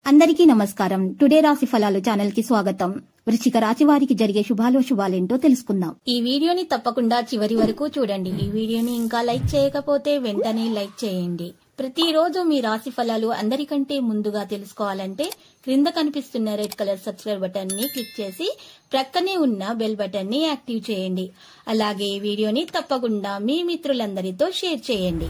అందరికీ నమస్కారం. టుడే రాశి ఫలాలు ఛానల్ కి స్వాగతం. వృశ్చిక రాశి వారికి జరిగే శుభాలేంటో తెలుసుకుందాం. ఈ వీడియోని తప్పకుండా చివరి వరకు చూడండి. ఈ వీడియోని ఇంకా లైక్ చేయకపోతే వెంటనే లైక్ చేయండి. ప్రతిరోజు మీ రాశి ఫలాలు అందరికంటే ముందుగా తెలుసుకోవాలంటే క్రింద కనిపిస్తున్న రెడ్ కలర్ సబ్స్క్రైబ్ బటన్ ని క్లిక్ చేసి ప్రక్కనే ఉన్న బెల్ బటన్ ని యాక్టివ్ చేయండి. అలాగే ఈ వీడియోని తప్పకుండా మీ మిత్రులందరితో షేర్ చేయండి.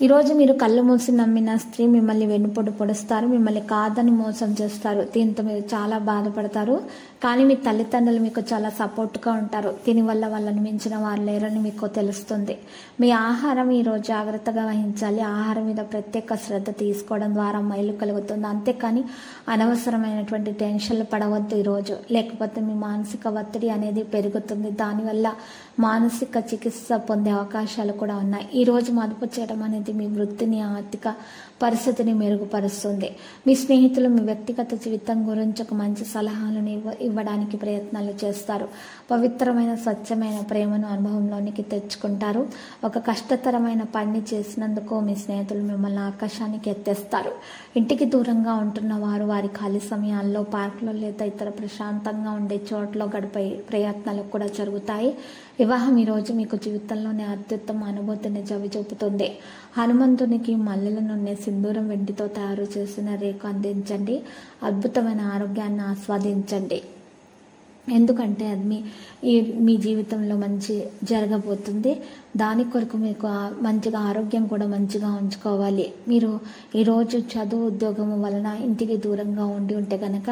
ఈ రోజు మీరు కళ్ళు మూసి నమ్మిన స్త్రీ మిమ్మల్ని వెన్నుపోటు పొడుస్తారు, మిమ్మల్ని కాదని మోసం చేస్తారు. దీంతో మీరు చాలా బాధపడతారు. కానీ మీ తల్లిదండ్రులు మీకు చాలా సపోర్ట్గా ఉంటారు. దీనివల్ల వాళ్ళని మించిన వారు లేరని మీకు తెలుస్తుంది. మీ ఆహారం ఈరోజు జాగ్రత్తగా వహించాలి. ఆహారం మీద ప్రత్యేక శ్రద్ధ తీసుకోవడం ద్వారా మైలు కలుగుతుంది. అంతేకాని అనవసరమైనటువంటి టెన్షన్లు పడవద్దు ఈరోజు. లేకపోతే మీ మానసిక ఒత్తిడి అనేది పెరుగుతుంది. దానివల్ల మానసిక చికిత్స పొందే అవకాశాలు కూడా ఉన్నాయి. ఈరోజు మదుపు చేయడం అనేది మీ వృత్తిని, ఆర్థిక పరిస్థితిని మెరుగుపరుస్తుంది. మీ స్నేహితులు మీ వ్యక్తిగత జీవితం గురించి ఒక మంచి సలహాలను ఇవ్వడానికి ప్రయత్నాలు చేస్తారు. పవిత్రమైన స్వచ్ఛమైన ప్రేమను అనుభవంలోనికి తెచ్చుకుంటారు. ఒక కష్టతరమైన పని చేసినందుకు మీ స్నేహితులు మిమ్మల్ని ఆకాశానికి ఎత్తేస్తారు. ఇంటికి దూరంగా ఉంటున్న వారు వారి ఖాళీ సమయాల్లో పార్కులో లేదా ఇతర ప్రశాంతంగా ఉండే చోట్ల గడిపే ప్రయత్నాలు కూడా జరుగుతాయి. వివాహం ఈరోజు మీకు జీవితంలోనే అత్యుత్తమ అనుభూతిని చవిచూపుతుంది. హనుమంతునికి మల్లెల నుండి సింధూరం వెండితో తయారు చేసిన రేఖ అందించండి. అద్భుతమైన ఆరోగ్యాన్ని ఆస్వాదించండి. ఎందుకంటే అది మీ జీవితంలో మంచి జరగబోతుంది. దాని కొరకు మీకు మంచిగా ఆరోగ్యం కూడా మంచిగా ఉంచుకోవాలి. మీరు ఈరోజు చదువు ఉద్యోగము వలన ఇంటికి దూరంగా ఉండి ఉంటే కనుక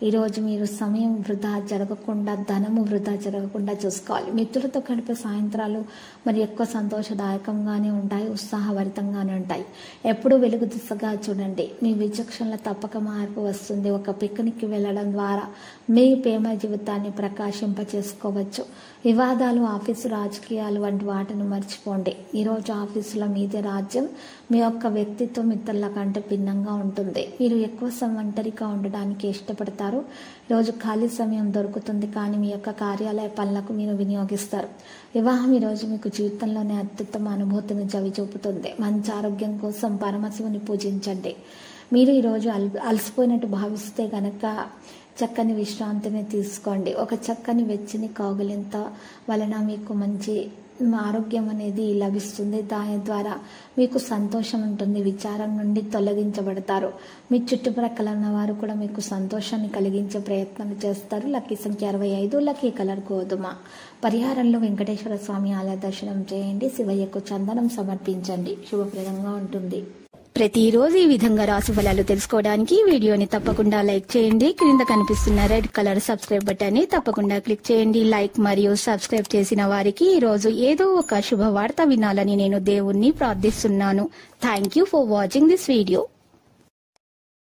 ఈరోజు మీరు సమయం వృధా జరగకుండా, ధనము వృధా జరగకుండా చూసుకోవాలి. మిత్రులతో గడిపే సాయంత్రాలు మరి ఎక్కువ సంతోషదాయకంగానే ఉంటాయి, ఉత్సాహభరితంగానే ఉంటాయి. ఎప్పుడూ వెలుగు దిశగా చూడండి. మీ విచక్షణలో తప్పక మార్పు వస్తుంది. ఒక పిక్నిక్కి వెళ్ళడం ద్వారా మీ ప్రేమ జీవితాన్ని ప్రకాశింపచేసుకోవచ్చు. వివాదాలు, ఆఫీసు రాజకీయాలు వంటి వాటిని మర్చిపోండి. ఈరోజు ఆఫీసులో మీదే రాజ్యం. మీ యొక్క వ్యక్తిత్వం ఇతరుల కంటే భిన్నంగా ఉంటుంది. మీరు ఎక్కువ ఒంటరిగా ఉండడానికి ఇష్టపడతారు. ఈరోజు ఖాళీ సమయం దొరుకుతుంది, కానీ మీ యొక్క కార్యాలయ పనులకు మీరు వినియోగిస్తారు. వివాహం ఈరోజు మీకు జీవితంలోనే అత్యుత్తమ అనుభూతిని చవిచూపుతుంది. మంచి ఆరోగ్యం కోసం పరమశివుని పూజించండి. మీరు ఈరోజు అలసిపోయినట్టు భావిస్తే గనక చక్కని విశ్రాంతిని తీసుకోండి. ఒక చక్కని వెచ్చని కౌగిలింత వలన మీకు మంచి ఆరోగ్యం అనేది లభిస్తుంది. దాని ద్వారా మీకు సంతోషం ఉంటుంది. విచారం నుండి తొలగించబడతారు. మీ చుట్టుప్రక్కల ఉన్న వారు కూడా మీకు సంతోషాన్ని కలిగించే ప్రయత్నాలు చేస్తారు. లక్కీ సంఖ్య 65, లక్కీ కలర్ గోధుమ. పరిహారంలో వెంకటేశ్వర స్వామి ఆలయ దర్శనం చేయండి. శివయ్యకు చందనం సమర్పించండి. శుభప్రదంగా ఉంటుంది. ప్రతిరోజు ఈ విధంగా రాశి ఫలాలు తెలుసుకోవడానికి వీడియోని తప్పకుండా లైక్ చేయండి. క్రింద కనిపిస్తున్న రెడ్ కలర్ సబ్స్క్రైబ్ బటన్ ని తప్పకుండా క్లిక్ చేయండి. లైక్ మరియు సబ్స్క్రైబ్ చేసిన వారికి ఈ రోజు ఏదో ఒక శుభవార్త వినాలని నేను దేవుణ్ణి ప్రార్థిస్తున్నాను. Thank you for watching this video.